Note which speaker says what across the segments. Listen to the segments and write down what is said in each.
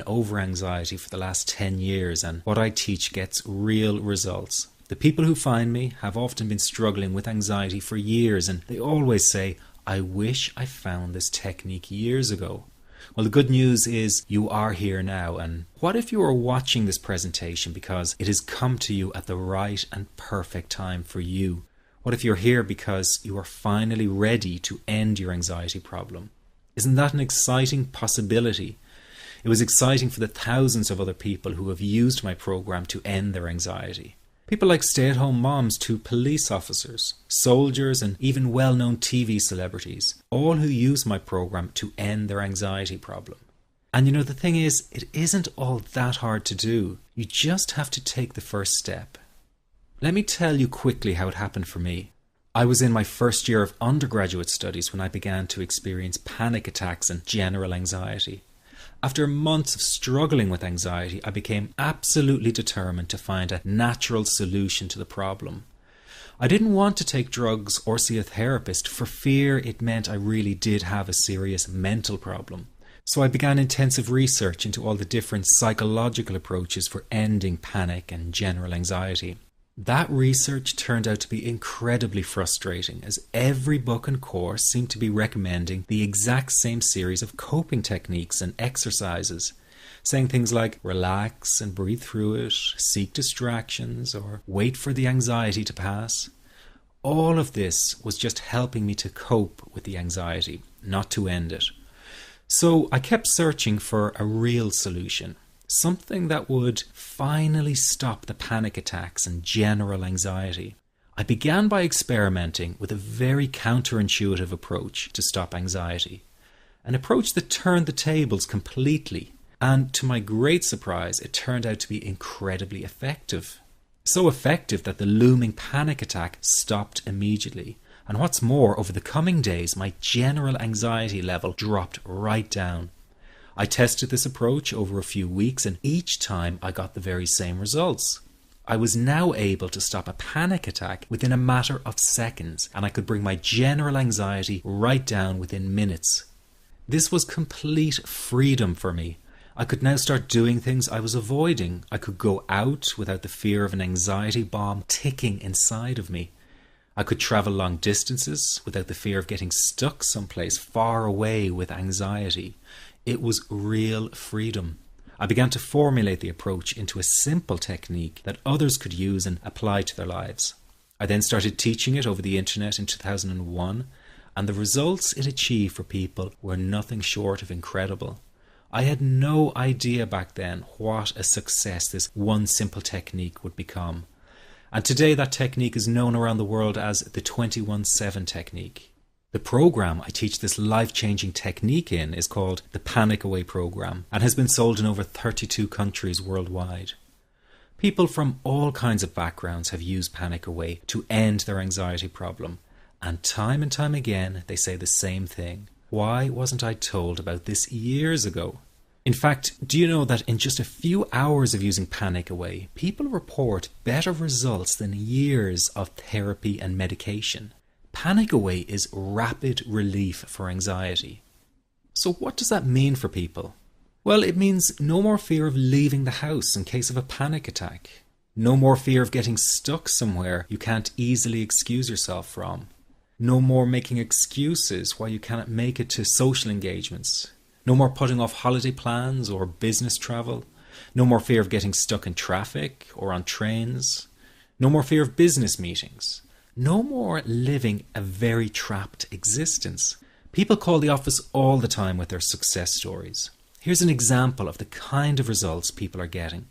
Speaker 1: over-anxiety for the last 10 years, and what I teach gets real results. The people who find me have often been struggling with anxiety for years, and they always say, "I wish I found this technique years ago." Well, the good news is you are here now, and what if you are watching this presentation because it has come to you at the right and perfect time for you? What if you're here because you are finally ready to end your anxiety problem? Isn't that an exciting possibility? It was exciting for the thousands of other people who have used my program to end their anxiety. People like stay-at-home moms to police officers, soldiers, and even well-known TV celebrities, all who use my program to end their anxiety problem. And you know, the thing is, it isn't all that hard to do. You just have to take the first step. Let me tell you quickly how it happened for me. I was in my first year of undergraduate studies when I began to experience panic attacks and general anxiety. After months of struggling with anxiety, I became absolutely determined to find a natural solution to the problem. I didn't want to take drugs or see a therapist for fear it meant I really did have a serious mental problem. So I began intensive research into all the different psychological approaches for ending panic and general anxiety. That research turned out to be incredibly frustrating, as every book and course seemed to be recommending the exact same series of coping techniques and exercises, saying things like relax and breathe through it, seek distractions, or wait for the anxiety to pass. All of this was just helping me to cope with the anxiety, not to end it. So I kept searching for a real solution. Something that would finally stop the panic attacks and general anxiety. I began by experimenting with a very counterintuitive approach to stop anxiety. An approach that turned the tables completely. And to my great surprise, it turned out to be incredibly effective. So effective that the looming panic attack stopped immediately. And what's more, over the coming days, my general anxiety level dropped right down. I tested this approach over a few weeks, and each time I got the very same results. I was now able to stop a panic attack within a matter of seconds, and I could bring my general anxiety right down within minutes. This was complete freedom for me. I could now start doing things I was avoiding. I could go out without the fear of an anxiety bomb ticking inside of me. I could travel long distances without the fear of getting stuck someplace far away with anxiety. It was real freedom. I began to formulate the approach into a simple technique that others could use and apply to their lives. I then started teaching it over the internet in 2001, and the results it achieved for people were nothing short of incredible. I had no idea back then what a success this one simple technique would become. And today that technique is known around the world as the 21-7 technique. The program I teach this life-changing technique in is called the Panic Away program and has been sold in over 32 countries worldwide. People from all kinds of backgrounds have used Panic Away to end their anxiety problem, and time again they say the same thing. Why wasn't I told about this years ago? In fact, do you know that in just a few hours of using Panic Away, people report better results than years of therapy and medication? Panic Away is rapid relief for anxiety. So what does that mean for people? Well, it means no more fear of leaving the house in case of a panic attack. No more fear of getting stuck somewhere you can't easily excuse yourself from. No more making excuses why you cannot make it to social engagements. No more putting off holiday plans or business travel. No more fear of getting stuck in traffic or on trains. No more fear of business meetings. No more living a very trapped existence. People call the office all the time with their success stories. Here's an example of the kind of results people are getting.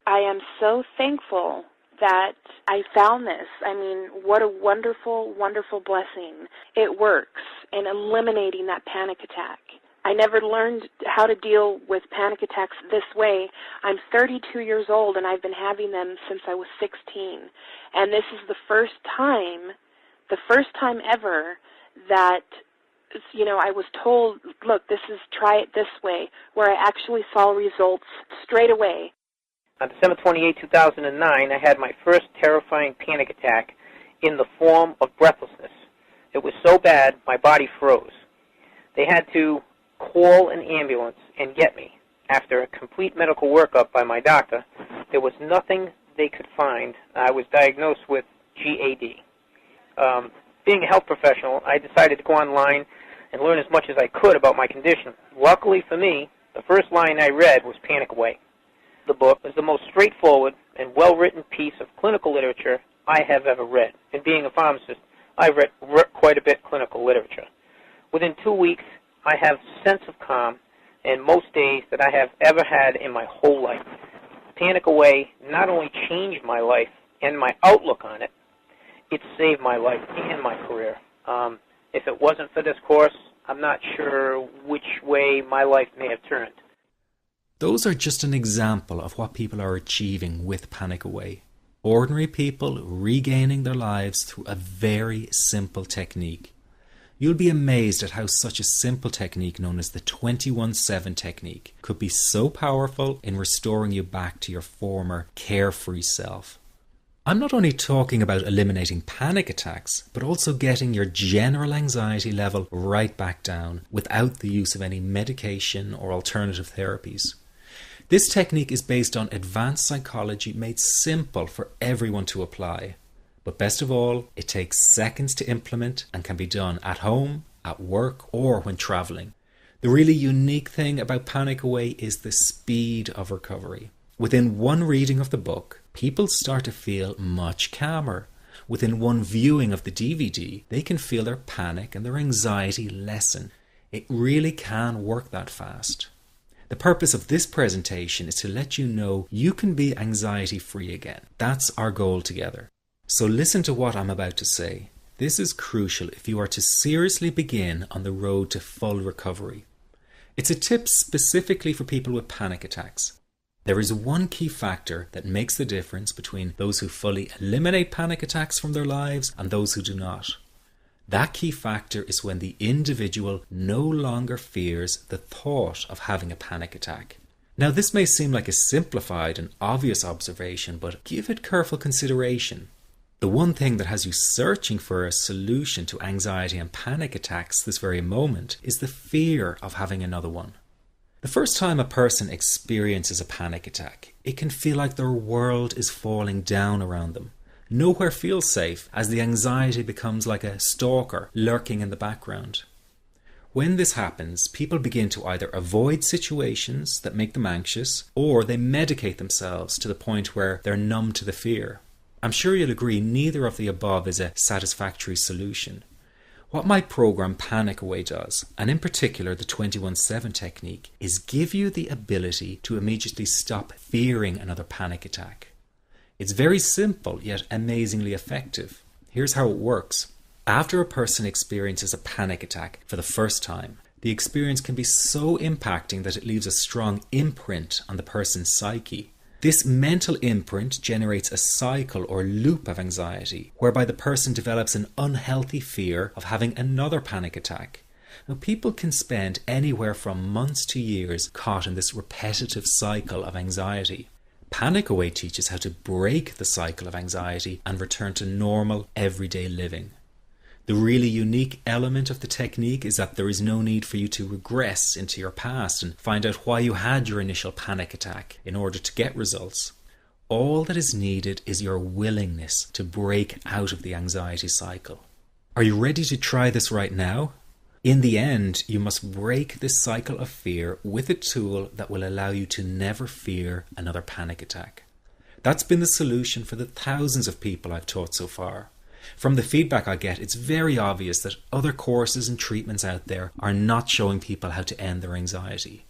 Speaker 2: I am so thankful that I found this. I mean, what a wonderful, wonderful blessing. It works in eliminating that panic attack. I never learned how to deal with panic attacks this way. I'm 32 years old, and I've been having them since I was 16. And this is the first time ever that, I was told, look, try it this way, where I actually saw results straight away.
Speaker 3: On December 28, 2009, I had my first terrifying panic attack in the form of breathlessness. It was so bad, my body froze. They had to call an ambulance and get me. After a complete medical workup by my doctor, there was nothing they could find. I was diagnosed with GAD. Being a health professional, I decided to go online and learn as much as I could about my condition. Luckily for me, the first line I read was Panic Away. The book is the most straightforward and well-written piece of clinical literature I have ever read. And being a pharmacist, I've read quite a bit of clinical literature. Within 2 weeks, I have a sense of calm in most days that I have ever had in my whole life. Panic Away not only changed my life and my outlook on it, it saved my life and my career. If it wasn't for this course, I'm not sure which way my life may have turned.
Speaker 1: Those are just an example of what people are achieving with Panic Away. Ordinary people regaining their lives through a very simple technique. You'll be amazed at how such a simple technique known as the 21-7 technique could be so powerful in restoring you back to your former carefree self. I'm not only talking about eliminating panic attacks, but also getting your general anxiety level right back down without the use of any medication or alternative therapies. This technique is based on advanced psychology made simple for everyone to apply. But best of all, it takes seconds to implement and can be done at home, at work, or when traveling. The really unique thing about Panic Away is the speed of recovery. Within one reading of the book, people start to feel much calmer. Within one viewing of the DVD, they can feel their panic and their anxiety lessen. It really can work that fast. The purpose of this presentation is to let you know you can be anxiety-free again. That's our goal together. So listen to what I'm about to say. This is crucial if you are to seriously begin on the road to full recovery. It's a tip specifically for people with panic attacks. There is one key factor that makes the difference between those who fully eliminate panic attacks from their lives and those who do not. That key factor is when the individual no longer fears the thought of having a panic attack. Now, this may seem like a simplified and obvious observation, but give it careful consideration. The one thing that has you searching for a solution to anxiety and panic attacks this very moment is the fear of having another one. The first time a person experiences a panic attack, it can feel like their world is falling down around them. Nowhere feels safe as the anxiety becomes like a stalker lurking in the background. When this happens, people begin to either avoid situations that make them anxious, or they medicate themselves to the point where they're numb to the fear. I'm sure you'll agree neither of the above is a satisfactory solution. What my program Panic Away does, and in particular the 21-7 technique, is give you the ability to immediately stop fearing another panic attack. It's very simple yet amazingly effective. Here's how it works. After a person experiences a panic attack for the first time, the experience can be so impacting that it leaves a strong imprint on the person's psyche. This mental imprint generates a cycle or loop of anxiety, whereby the person develops an unhealthy fear of having another panic attack. Now, people can spend anywhere from months to years caught in this repetitive cycle of anxiety. Panic Away teaches how to break the cycle of anxiety and return to normal, everyday living. The really unique element of the technique is that there is no need for you to regress into your past and find out why you had your initial panic attack in order to get results. All that is needed is your willingness to break out of the anxiety cycle. Are you ready to try this right now? In the end, you must break this cycle of fear with a tool that will allow you to never fear another panic attack. That's been the solution for the thousands of people I've taught so far. From the feedback I get, it's very obvious that other courses and treatments out there are not showing people how to end their anxiety.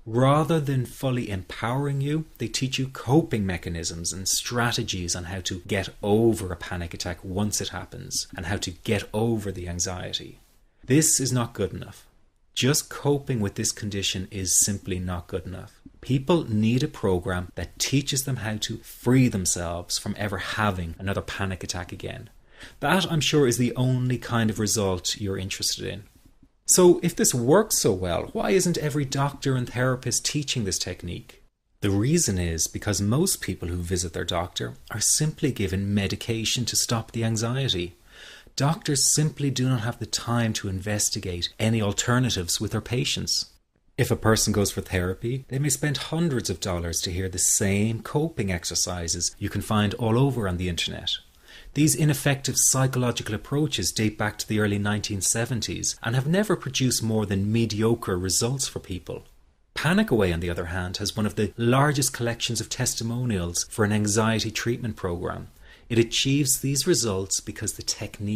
Speaker 1: Rather than fully empowering you, they teach you coping mechanisms and strategies on how to get over a panic attack once it happens and how to get over the anxiety. This is not good enough. Just coping with this condition is simply not good enough. People need a program that teaches them how to free themselves from ever having another panic attack again. That, I'm sure, is the only kind of result you're interested in. So if this works so well, why isn't every doctor and therapist teaching this technique? The reason is because most people who visit their doctor are simply given medication to stop the anxiety. Doctors simply do not have the time to investigate any alternatives with their patients. If a person goes for therapy, they may spend hundreds of dollars to hear the same coping exercises you can find all over on the internet. These ineffective psychological approaches date back to the early 1970s and have never produced more than mediocre results for people. Panic Away, on the other hand, has one of the largest collections of testimonials for an anxiety treatment program. It achieves these results because the technique